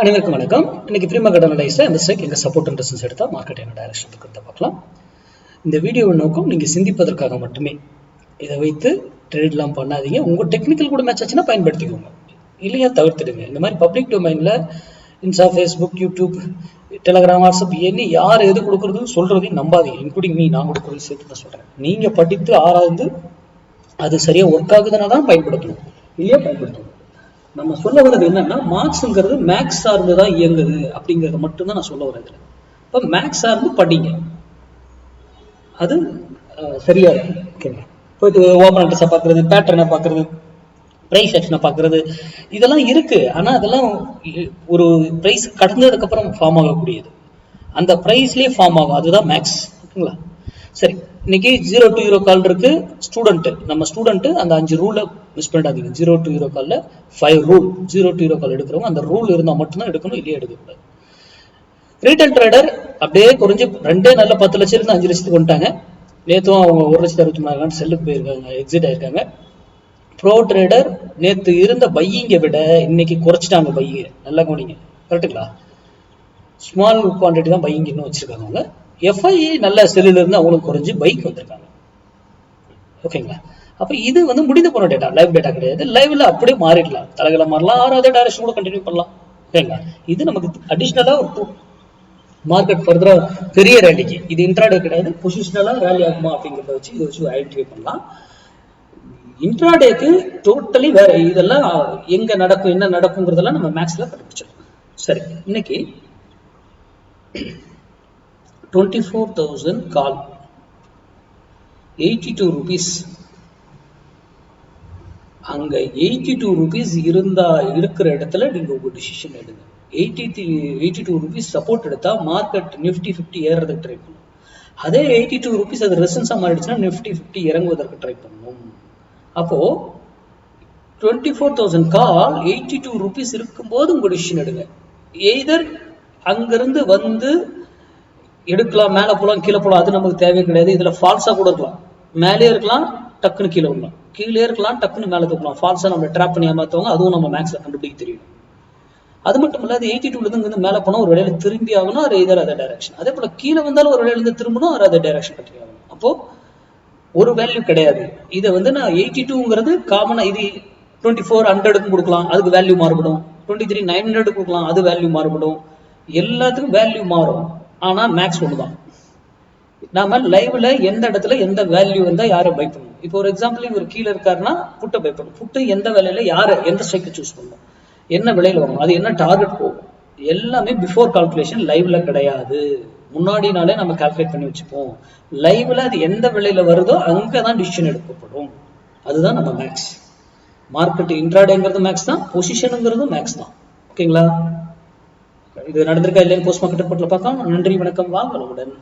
அனைவருக்கும் வணக்கம். இன்னைக்கு ப்ரீ மார்க்கெட் அனலைஸ்ல இந்த ஸ்ட்ரைக் எங்க சப்போர்ட் அண்ட் ரெசிஸ்டன்ஸ் எடுத்தா மார்க்கெட் என்ன டைரக்ஷன் இருக்கிறத பார்க்கலாம். இந்த வீடியோவின் நோக்கம் நீங்க சிந்திப்பதற்காக மட்டுமே. இதை வைத்து ட்ரேட்லாம் பண்ணாதீங்க. உங்க டெக்னிக்கல் கூட மேட்ச் ஆச்சுன்னா பயன்படுத்திக்கோங்க, இல்லையா தவிர்த்துடுங்க. இந்த மாதிரி பப்ளிக் டொமைன்ல Insta, Facebook, YouTube, Telegram, WhatsApp என்ன யார் எது கொடுக்குறதுன்னு சொல்றதையும் நம்பாதீங்க. இன்க்ளூடிங் மீ, நான் கொடுக்குறது சேர்த்து தான் சொல்றேன். நீங்க படித்து ஆராய்ந்து அது சரியா ஒர்க் ஆகுதுன்னா தான் பயன்படுத்தணும், இல்லையா பயன்படுத்தணும். நம்ம சொல்ல வர்றது என்னன்னா, மார்க்ஸ்ங்கிறது மேக்ஸ் சார்ந்து தான் இயங்குது அப்படிங்கறத மட்டும்தான் நான் சொல்ல வரது. இப்போ மேக்ஸ் சார்ந்து படிங்க, அது சரியா இருக்கு. ஓகேங்களா? போயிட்டு ஓபன் அட்ரஸை பார்க்கறது, பேட்டர்னை பார்க்கறது, பிரைஸ் ஆக்ஷனை பார்க்கறது, இதெல்லாம் இருக்கு. ஆனா அதெல்லாம் ஒரு பிரைஸ் கடந்ததுக்கு அப்புறம் ஃபார்ம் ஆகக்கூடியது. அந்த பிரைஸ்லயே ஃபார்ம் ஆகும், அதுதான் மேக்ஸ். ஓகேங்களா? சரி, இன்னைக்கு 0 to Euro கால் இருக்கு. நம்ம ஸ்டூடெண்ட் அந்த 5 ரூலை மிஸ் பண்ணிடாதீங்க. 0 to Euro கால்ல 5 ரூல். 0 to Euro கால் எடுக்கிறவங்க அந்த ரூல் இருந்தால் மட்டும்தான் எடுக்கணும், இல்லையா எடுக்கக்கூடாது. ரீட்டைல் ட்ரேடர் அப்படியே குறைஞ்சு 2 நாள்ல 10 லட்சம் இருந்து 5 லட்சத்துக்கு வந்துட்டாங்க. நேற்றும் அவங்க 1,63,000 செல்லுக்கு போயிருக்காங்க, எக்ஸிட் ஆயிருக்காங்க. ப்ரோ ட்ரேடர் நேற்று இருந்த பையிங்கை விட இன்னைக்கு குறைச்சிட்டாங்க பையிங்க. நல்லா கவனிங்க, கரெக்டுங்களா? ஸ்மால் குவான்டிட்டி தான் பையிங் இன்னும் வச்சிருக்காங்க அவங்க. எஃப்ஐ நல்ல செல்லுல இருந்து அவங்களுக்கு குறைஞ்சு பைக் வந்திருக்காங்க. ஓகேங்களா? அப்ப இது முடிந்து போன டேட்டா, லைவ் டேட்டா கிடையாது. லைவ்ல அப்படியே மாறிடலாம், தலைகளை மாறலாம், ஆறாவது டைரக்ஷன் கூட கண்டினியூ பண்ணலாம். ஓகேங்களா? இது நமக்கு அடிஷனலா ஒரு மார்க்கெட் ஃபர்தரா பெரிய ரேலிக்கு, இது இன்ட்ராடே கிடையாது, பொசிஷனலா ரேலி ஆகுமா அப்படிங்கிறத வச்சு இதை வச்சு ஐடென்டிஃபை பண்ணலாம். இன்ட்ராடேக்கு டோட்டலி வேற. இதெல்லாம் எங்க நடக்கும், என்ன நடக்குங்கிறதெல்லாம் நம்ம மேக்ஸ்ல கண்டுபிடிச்சிடலாம். சரி, இன்னைக்கு 24,000 கால், 82 rupees. அங்க 82 rupees இருக்கிற இடத்துல நீங்க உங்க டிசிஷன் எடுங்க. 82 rupees சப்போர்ட் எடுத்தா மார்க்கெட் நிஃப்டி 50 ஏறதுக்கு ட்ரை பண்ணும். அதே 82 rupees அது ரெசிஸ்டன்ஸா மாறிடுச்சுன்னா நிஃப்டி 50 இறங்குவதற்கு ட்ரை பண்ணும். அப்போ 24,000 கால் 82 rupees இருக்கும்போது உங்க டிசிஷன் எடுங்க. எய்தர் அங்கிருந்து எடுக்கலாம், மேல போலாம், கீழே போலாம், அது நமக்கு தேவை கிடையாது. இதுல ஃபால்ஸா கூட இருக்கலாம், மேலே இருக்கலாம், டக்குன்னு கீழே விடலாம், கீழே இருக்கலாம், டக்குன்னு மேலே தூக்கலாம். ஃபால்ஸா நம்ம ட்ராப் பண்ணி ஏமாத்தவங்க, அதுவும் நம்ம மேக்ஸ்ல கண்டுபிடிக்க தெரியும். அது மட்டும் இல்ல, அது 82ல இருந்து மேல போனா ஒரு வேலையில திரும்பி ஆகணும், அது எதர் அதர் டைரக்ஷன். அதே போல கீழே வந்தாலும் ஒரு வேலையில இருந்து திரும்பணும், அது அதர் டைரக்ஷன் கட்டி ஆகணும். அப்போ ஒரு வேல்யூ கிடையாது. இதை நான் 82ங்கிறது காமனா, இது 2400க்கும் கொடுக்கலாம், அதுக்கு வேல்யூ மாறுபடும். 23,900 கொடுக்கலாம், அது வேல்யூ மாறுபடும். எல்லாத்துக்கும் வேல்யூ மாறும். ஆனா மேக்ஸ் ஒண்ணுதான். நாம லைவ்ல எந்த இடத்துல எந்த வேல்யூ வந்தா யாரை பை பண்ணணும். இப்போ ஒரு எக்ஸாம்பிள், இவர் கீழே இருக்காருன்னா புட்டை பை பண்ணணும். புட்டு எந்த வேலையில யாரை எந்த ஸ்ட்ரைக்கை சூஸ் பண்ணணும், என்ன விலையில வாங்கணும், அது என்ன டார்கெட் போகும், எல்லாமே பிஃபோர் கால்குலேஷன், லைவ்ல கிடையாது. முன்னாடி நாளே நம்ம கால்குலேட் பண்ணி வச்சுப்போம். லைவ்ல அது எந்த விலையில வருதோ அங்கதான் டிசிஷன் எடுக்கப்படும். அதுதான் நம்ம மேக்ஸ். மார்க்கெட் இன்ட்ராடேங்கிறது மேக்ஸ் தான், பொசிஷனுங்கிறதும் மேக்ஸ் தான். ஓகேங்களா? இது நடந்திருக்கா இல்லைன்னு போஸ்ட் மார்க்கெட் ரிப்போர்ட்ல பார்க்கலாம். நன்றி, வணக்கம், வாங்க நம்முடன்.